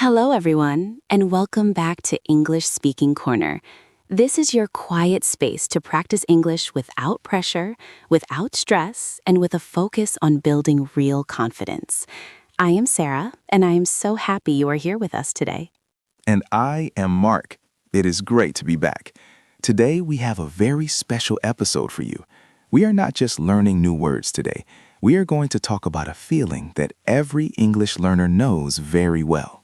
Hello, everyone, and welcome back to English Speaking Corner. This is your quiet space to practice English without pressure, without stress, and with a focus on building real confidence. I am Sarah, and I am so happy you are here with us today. And I am Mark. It is great to be back. Today we have a very special episode for you. We are not just learning new words today. We are going to talk about a feeling that every English learner knows very well.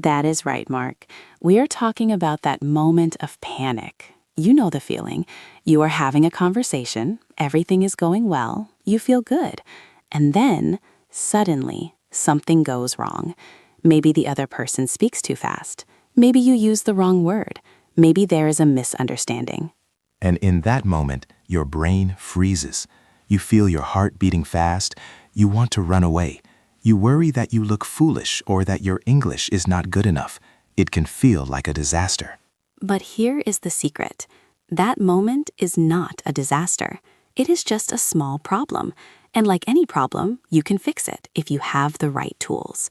That is right, Mark. We are talking about that moment of panic. You know the feeling. You are having a conversation, everything is going well, you feel good, and then, suddenly, something goes wrong. Maybe the other person speaks too fast. Maybe you use the wrong word. Maybe there is a misunderstanding. And in that moment, your brain freezes. You feel your heart beating fast. You want to run away. You worry that you look foolish or that your English is not good enough. It can feel like a disaster. But here is the secret. That moment is not a disaster. It is just a small problem. And like any problem, you can fix it if you have the right tools.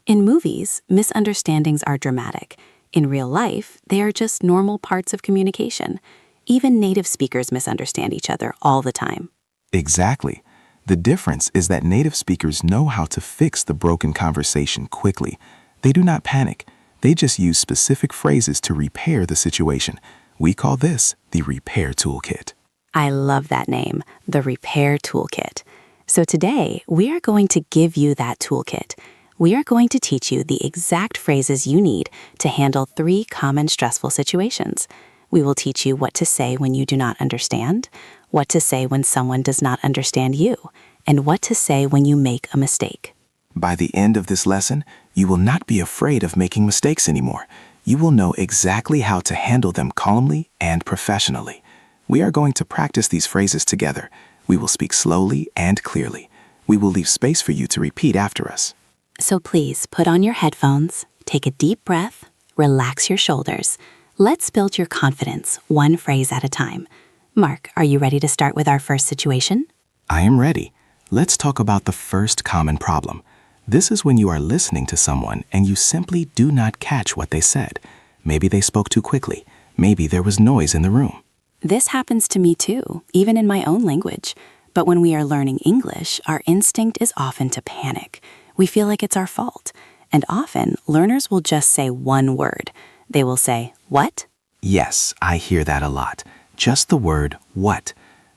In movies, misunderstandings are dramatic. In real life, they are just normal parts of communication. Even native speakers misunderstand each other all the time. Exactly. The difference is that native speakers know how to fix the broken conversation quickly. They do not panic. They just use specific phrases to repair the situation. We call this the Repair Toolkit. I love that name, the Repair Toolkit. So today, we are going to give you that toolkit. We are going to teach you the exact phrases you need to handle 3 common stressful situations. We will teach you what to say when you do not understand, what to say when someone does not understand you, and what to say when you make a mistake. By the end of this lesson, you will not be afraid of making mistakes anymore. You will know exactly how to handle them calmly and professionally. We are going to practice these phrases together. We will speak slowly and clearly. We will leave space for you to repeat after us. So please put on your headphones, take a deep breath, relax your shoulders. Let's build your confidence one phrase at a time. Mark, are you ready to start with our first situation? I am ready. Let's talk about the first common problem. This is when you are listening to someone and you simply do not catch what they said. Maybe they spoke too quickly. Maybe there was noise in the room. This happens to me too, even in my own language. But when we are learning English, our instinct is often to panic. We feel like it's our fault. And often, learners will just say one word. They will say, "What?" Yes, I hear that a lot. Just the word, what.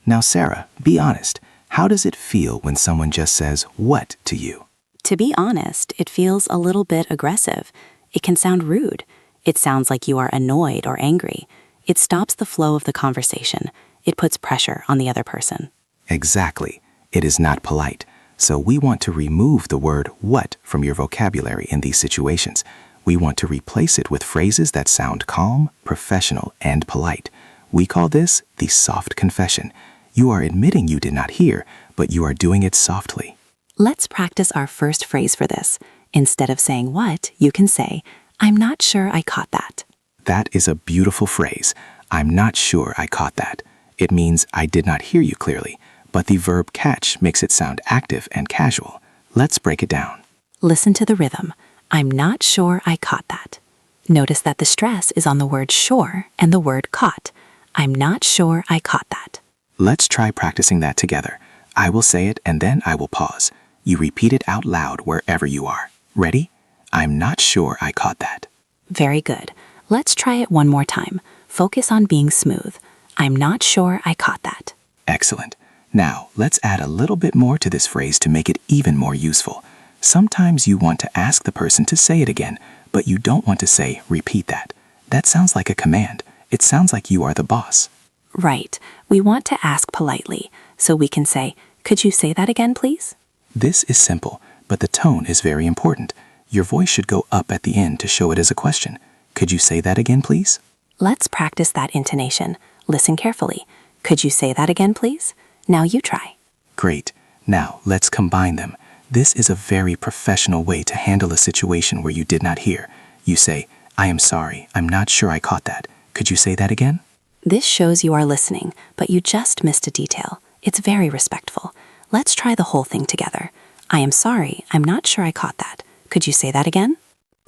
Now, Sarah, be honest. How does it feel when someone just says, what, to you? To be honest, it feels a little bit aggressive. It can sound rude. It sounds like you are annoyed or angry. It stops the flow of the conversation. It puts pressure on the other person. Exactly. It is not polite. So we want to remove the word what from your vocabulary in these situations. We want to replace it with phrases that sound calm, professional, and polite. We call this the soft confession. You are admitting you did not hear, but you are doing it softly. Let's practice our first phrase for this. Instead of saying what, you can say, "I'm not sure I caught that." That is a beautiful phrase. I'm not sure I caught that. It means I did not hear you clearly, but the verb catch makes it sound active and casual. Let's break it down. Listen to the rhythm. I'm not sure I caught that. Notice that the stress is on the word sure and the word caught. I'm not sure I caught that. Let's try practicing that together. I will say it and then I will pause. You repeat it out loud wherever you are. Ready? I'm not sure I caught that. Very good. Let's try it one more time. Focus on being smooth. I'm not sure I caught that. Excellent. Now, let's add a little bit more to this phrase to make it even more useful. Sometimes you want to ask the person to say it again, but you don't want to say, repeat that. That sounds like a command. It sounds like you are the boss. Right. We want to ask politely, so we can say, "Could you say that again, please?" This is simple, but the tone is very important. Your voice should go up at the end to show it as a question. Could you say that again, please? Let's practice that intonation. Listen carefully. Could you say that again, please? Now you try. Great. Now, let's combine them. This is a very professional way to handle a situation where you did not hear. You say, "I am sorry. I'm not sure I caught that. Could you say that again?" This shows you are listening, but you just missed a detail. It's very respectful. Let's try the whole thing together. I am sorry. I'm not sure I caught that. Could you say that again?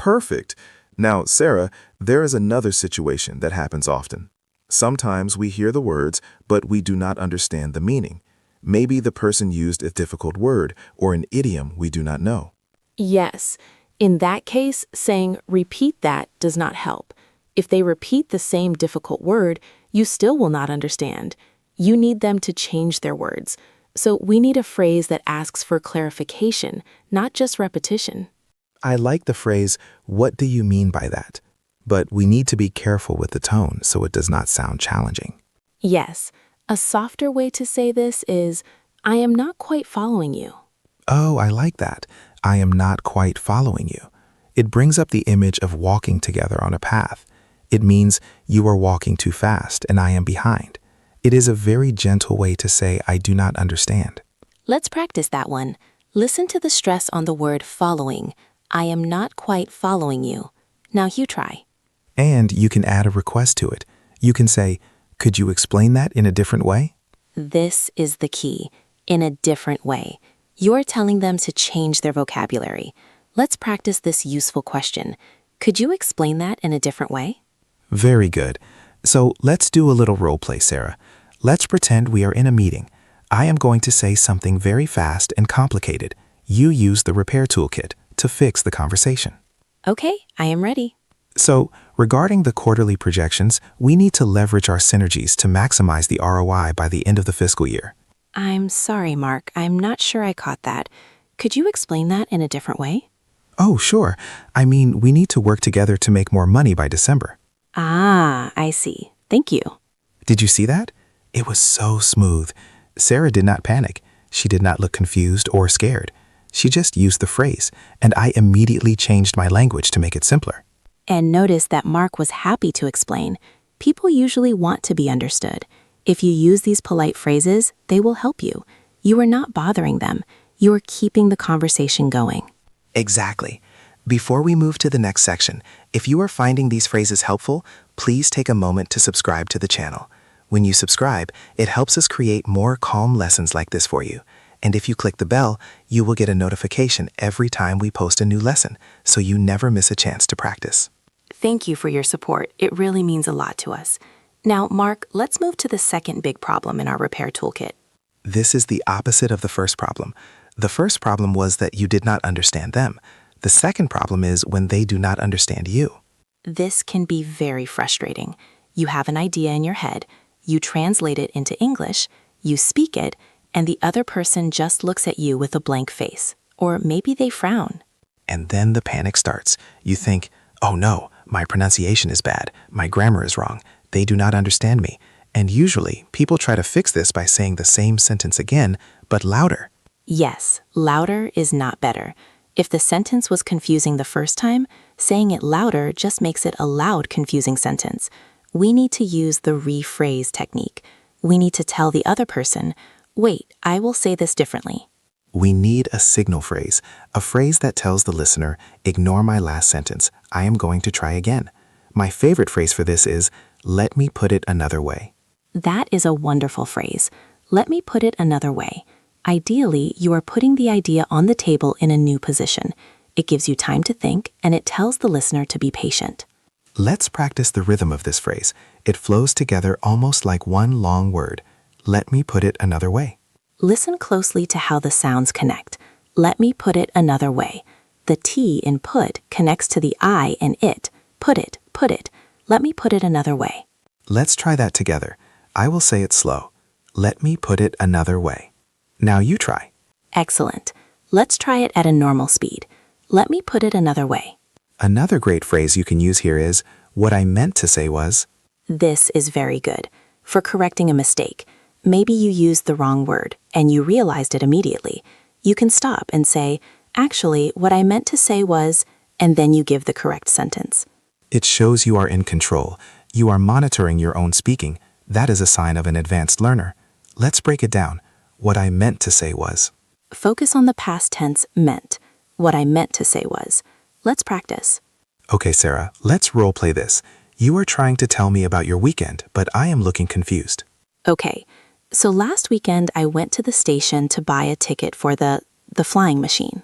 Perfect. Now, Sarah, there is another situation that happens often. Sometimes we hear the words, but we do not understand the meaning. Maybe the person used a difficult word or an idiom we do not know. Yes. In that case, saying repeat that does not help. If they repeat the same difficult word, you still will not understand. You need them to change their words. So we need a phrase that asks for clarification, not just repetition. I like the phrase, "What do you mean by that?" But we need to be careful with the tone so it does not sound challenging. Yes. A softer way to say this is, I am not quite following you. Oh, I like that. I am not quite following you. It brings up the image of walking together on a path. It means you are walking too fast and I am behind. It is a very gentle way to say I do not understand. Let's practice that one. Listen to the stress on the word following. I am not quite following you. Now you try. And you can add a request to it. You can say, "Could you explain that in a different way?" This is the key. In a different way. You're telling them to change their vocabulary. Let's practice this useful question. Could you explain that in a different way? Very good. So let's do a little role play, Sarah. Let's pretend we are in a meeting. I am going to say something very fast and complicated. You use the repair toolkit to fix the conversation. Okay, I am ready. So, regarding the quarterly projections, we need to leverage our synergies to maximize the ROI by the end of the fiscal year. I'm sorry, Mark. I'm not sure I caught that. Could you explain that in a different way? Oh, sure. I mean, we need to work together to make more money by December. Ah, I see. Thank you. Did you see that? It was so smooth. Sarah did not panic. She did not look confused or scared. She just used the phrase, and I immediately changed my language to make it simpler. And notice that Mark was happy to explain. People usually want to be understood. If you use these polite phrases, they will help you. You are not bothering them. You are keeping the conversation going. Exactly. Before we move to the next section, if you are finding these phrases helpful, please take a moment to subscribe to the channel. When you subscribe, it helps us create more calm lessons like this for you. And if you click the bell, you will get a notification every time we post a new lesson, so you never miss a chance to practice. Thank you for your support. It really means a lot to us. Now, Mark, let's move to the second big problem in our repair toolkit. This is the opposite of the first problem. The first problem was that you did not understand them. The second problem is when they do not understand you. This can be very frustrating. You have an idea in your head, you translate it into English, you speak it, and the other person just looks at you with a blank face. Or maybe they frown. And then the panic starts. You think, oh no, my pronunciation is bad, my grammar is wrong, they do not understand me. And usually, people try to fix this by saying the same sentence again, but louder. Yes, louder is not better. If the sentence was confusing the first time, saying it louder just makes it a loud, confusing sentence. We need to use the rephrase technique. We need to tell the other person, wait, I will say this differently. We need a signal phrase, a phrase that tells the listener, ignore my last sentence, I am going to try again. My favorite phrase for this is, let me put it another way. That is a wonderful phrase. Let me put it another way. Ideally, you are putting the idea on the table in a new position. It gives you time to think, and it tells the listener to be patient. Let's practice the rhythm of this phrase. It flows together almost like one long word. Let me put it another way. Listen closely to how the sounds connect. Let me put it another way. The T in put connects to the I in it. Put it, put it. Let me put it another way. Let's try that together. I will say it slow. Let me put it another way. Now you try. Excellent. Let's try it at a normal speed. Let me put it another way. Another great phrase you can use here is, what I meant to say was. This is very good. For correcting a mistake, maybe you used the wrong word and you realized it immediately. You can stop and say, actually, what I meant to say was, and then you give the correct sentence. It shows you are in control. You are monitoring your own speaking. That is a sign of an advanced learner. Let's break it down. What I meant to say was. Focus on the past tense meant. What I meant to say was. Let's practice. Okay, Sarah, let's role play this. You are trying to tell me about your weekend, but I am looking confused. Okay, so last weekend I went to the station to buy a ticket for the flying machine.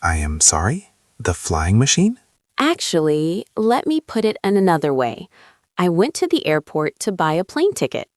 I am sorry? The flying machine? Actually, let me put it in another way. I went to the airport to buy a plane ticket.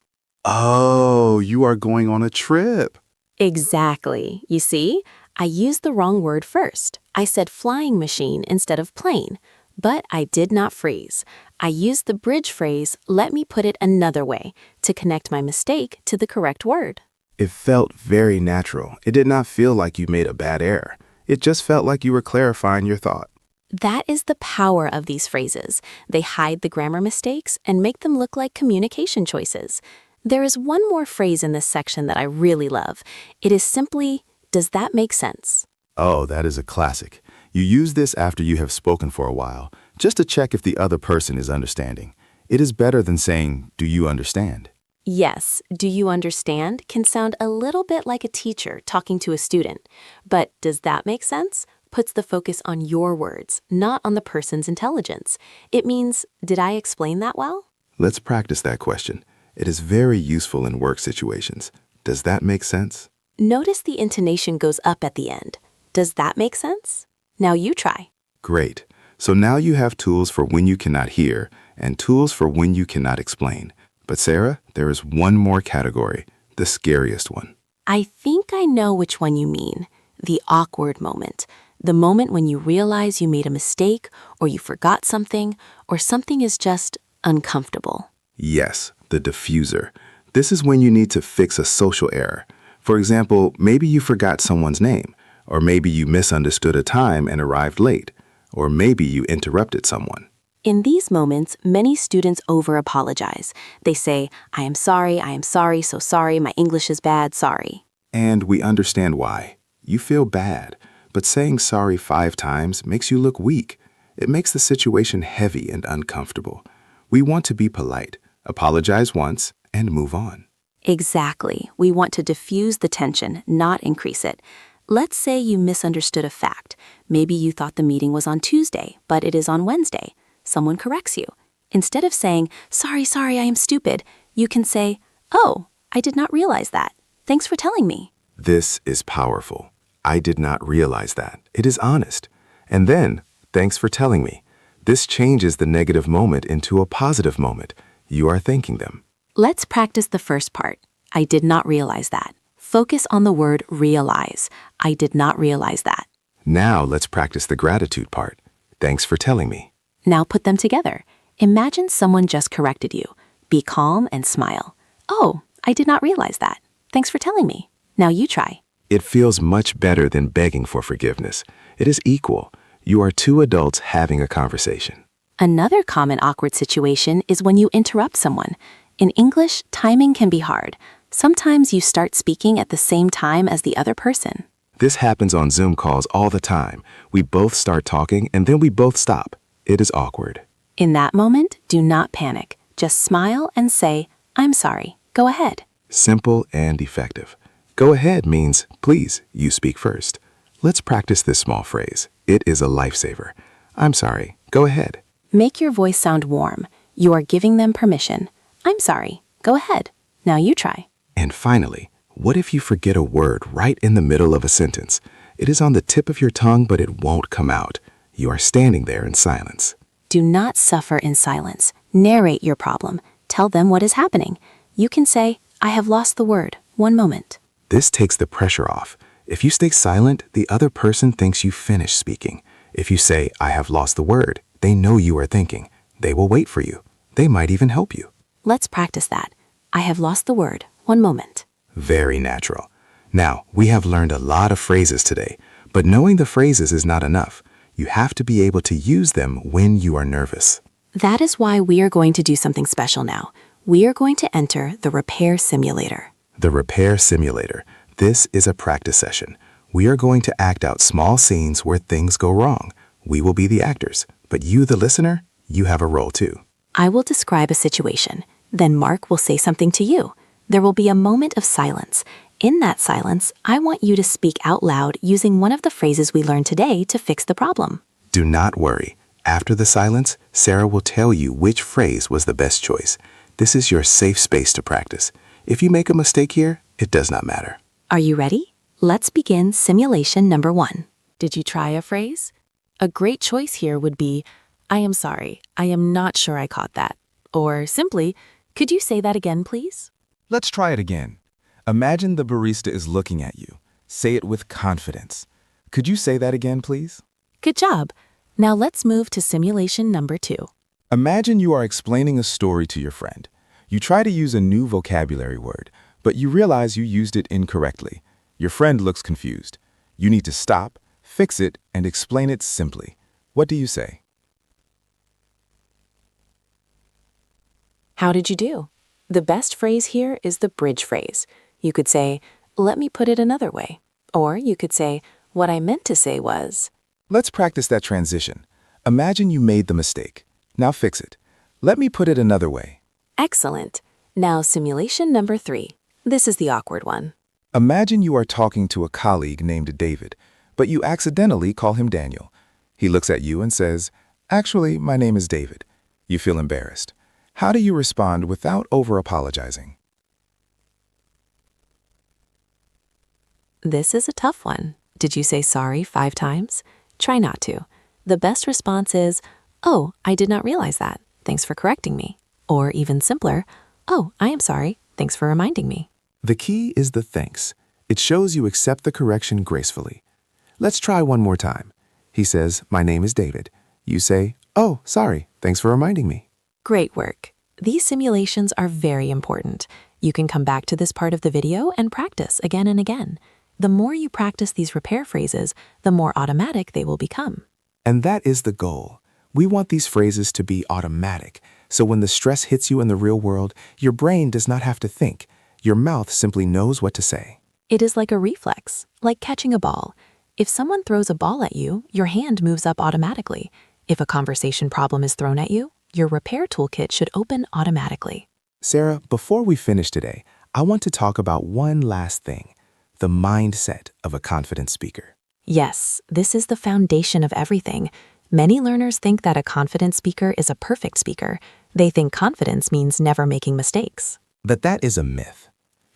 Oh, you are going on a trip. Exactly. You see, I used the wrong word first. I said flying machine instead of plane. But I did not freeze. I used the bridge phrase, let me put it another way, to connect my mistake to the correct word. It felt very natural. It did not feel like you made a bad error. It just felt like you were clarifying your thought. That is the power of these phrases. They hide the grammar mistakes and make them look like communication choices. There is one more phrase in this section that I really love. It is simply, does that make sense? Oh, that is a classic. You use this after you have spoken for a while, just to check if the other person is understanding. It is better than saying, do you understand? Yes, do you understand can sound a little bit like a teacher talking to a student. But does that make sense? Puts the focus on your words, not on the person's intelligence. It means, did I explain that well? Let's practice that question. It is very useful in work situations. Does that make sense? Notice the intonation goes up at the end. Does that make sense? Now you try. Great. So now you have tools for when you cannot hear and tools for when you cannot explain. But Sarah, there is one more category, the scariest one. I think I know which one you mean. The awkward moment. The moment when you realize you made a mistake, or you forgot something, or something is just uncomfortable. Yes, the diffuser. This is when you need to fix a social error. For example, maybe you forgot someone's name, or maybe you misunderstood a time and arrived late, or maybe you interrupted someone. In these moments, many students over-apologize. They say, I am sorry, so sorry, my English is bad, sorry. And we understand why. You feel bad, but saying sorry 5 times makes you look weak. It makes the situation heavy and uncomfortable. We want to be polite, apologize once, and move on. Exactly. We want to diffuse the tension, not increase it. Let's say you misunderstood a fact. Maybe you thought the meeting was on Tuesday, but it is on Wednesday. Someone corrects you. Instead of saying, sorry, I am stupid, you can say, oh, I did not realize that. Thanks for telling me. This is powerful. I did not realize that. It is honest. And then, thanks for telling me. This changes the negative moment into a positive moment. You are thanking them. Let's practice the first part. I did not realize that. Focus on the word realize. I did not realize that. Now let's practice the gratitude part. Thanks for telling me. Now put them together. Imagine someone just corrected you. Be calm and smile. Oh, I did not realize that. Thanks for telling me. Now you try. It feels much better than begging for forgiveness. It is equal. You are 2 adults having a conversation. Another common awkward situation is when you interrupt someone. In English, timing can be hard. Sometimes you start speaking at the same time as the other person. This happens on Zoom calls all the time. We both start talking and then we both stop. It is awkward. In that moment, do not panic. Just smile and say, I'm sorry. Go ahead. Simple and effective. Go ahead means, please, you speak first. Let's practice this small phrase. It is a lifesaver. I'm sorry. Go ahead. Make your voice sound warm. You are giving them permission. I'm sorry. Go ahead. Now you try. And finally, what if you forget a word right in the middle of a sentence? It is on the tip of your tongue, but it won't come out. You are standing there in silence. Do not suffer in silence. Narrate your problem. Tell them what is happening. You can say, I have lost the word. One moment. This takes the pressure off. If you stay silent, the other person thinks you finished speaking. If you say, I have lost the word, they know you are thinking. They will wait for you. They might even help you. Let's practice that. I have lost the word. One moment. Very natural. Now, we have learned a lot of phrases today, but knowing the phrases is not enough. You have to be able to use them when you are nervous. That is why we are going to do something special now. We are going to enter the repair simulator. The repair simulator. This is a practice session. We are going to act out small scenes where things go wrong. We will be the actors, but you, the listener, you have a role too. I will describe a situation. Then Mark will say something to you. There will be a moment of silence. In that silence, I want you to speak out loud using one of the phrases we learned today to fix the problem. Do not worry. After the silence, Sarah will tell you which phrase was the best choice. This is your safe space to practice. If you make a mistake here, it does not matter. Are you ready? Let's begin simulation number 1. Did you try a phrase? A great choice here would be, I am sorry, I am not sure I caught that. Or simply, could you say that again, please? Let's try it again. Imagine the barista is looking at you. Say it with confidence. Could you say that again, please? Good job. Now let's move to simulation number 2. Imagine you are explaining a story to your friend. You try to use a new vocabulary word, but you realize you used it incorrectly. Your friend looks confused. You need to stop, fix it, and explain it simply. What do you say? How did you do? The best phrase here is the bridge phrase. You could say, let me put it another way. Or you could say, what I meant to say was. Let's practice that transition. Imagine you made the mistake. Now fix it. Let me put it another way. Excellent. Now simulation number 3. This is the awkward one. Imagine you are talking to a colleague named David, but you accidentally call him Daniel. He looks at you and says, actually, my name is David. You feel embarrassed. How do you respond without over-apologizing? This is a tough one. Did you say sorry 5 times? Try not to. The best response is, oh, I did not realize that. Thanks for correcting me. Or even simpler, oh, I am sorry. Thanks for reminding me. The key is the thanks. It shows you accept the correction gracefully. Let's try one more time. He says, my name is David. You say, oh, sorry. Thanks for reminding me. Great work. These simulations are very important. You can come back to this part of the video and practice again and again. The more you practice these repair phrases, the more automatic they will become. And that is the goal. We want these phrases to be automatic, so when the stress hits you in the real world, your brain does not have to think. Your mouth simply knows what to say. It is like a reflex, like catching a ball. If someone throws a ball at you, your hand moves up automatically. If a conversation problem is thrown at you, your repair toolkit should open automatically. Sarah, before we finish today, I want to talk about one last thing, the mindset of a confident speaker. Yes, this is the foundation of everything. Many learners think that a confident speaker is a perfect speaker. They think confidence means never making mistakes. But that is a myth.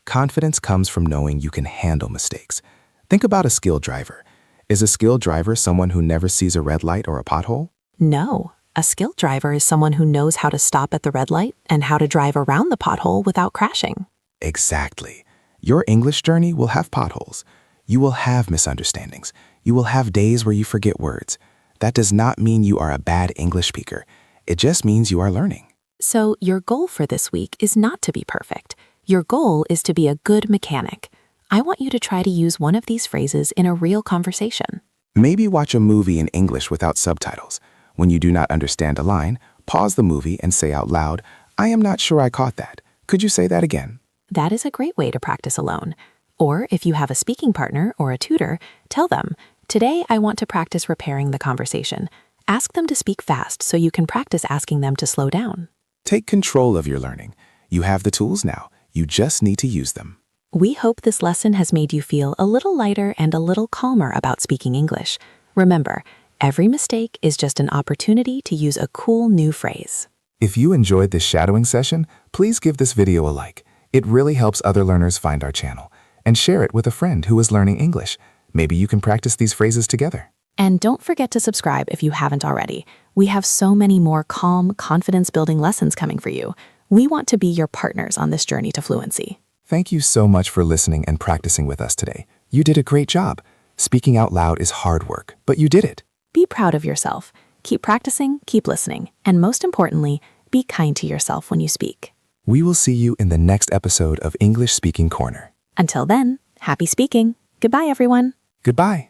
Confidence comes from knowing you can handle mistakes. Think about a skilled driver. Is a skilled driver someone who never sees a red light or a pothole? No, a skilled driver is someone who knows how to stop at the red light and how to drive around the pothole without crashing. Exactly. Your English journey will have potholes. You will have misunderstandings. You will have days where you forget words. That does not mean you are a bad English speaker. It just means you are learning. So your goal for this week is not to be perfect. Your goal is to be a good mechanic. I want you to try to use one of these phrases in a real conversation. Maybe watch a movie in English without subtitles. When you do not understand a line, pause the movie and say out loud, I am not sure I caught that. Could you say that again? That is a great way to practice alone. Or if you have a speaking partner or a tutor, tell them, today I want to practice repairing the conversation. Ask them to speak fast so you can practice asking them to slow down. Take control of your learning. You have the tools now. You just need to use them. We hope this lesson has made you feel a little lighter and a little calmer about speaking English. Remember, every mistake is just an opportunity to use a cool new phrase. If you enjoyed this shadowing session, please give this video a like. It really helps other learners find our channel. And share it with a friend who is learning English. Maybe you can practice these phrases together. And don't forget to subscribe if you haven't already. We have so many more calm, confidence-building lessons coming for you. We want to be your partners on this journey to fluency. Thank you so much for listening and practicing with us today. You did a great job. Speaking out loud is hard work, but you did it. Be proud of yourself. Keep practicing, keep listening, and most importantly, be kind to yourself when you speak. We will see you in the next episode of English Speaking Corner. Until then, happy speaking. Goodbye, everyone. Goodbye.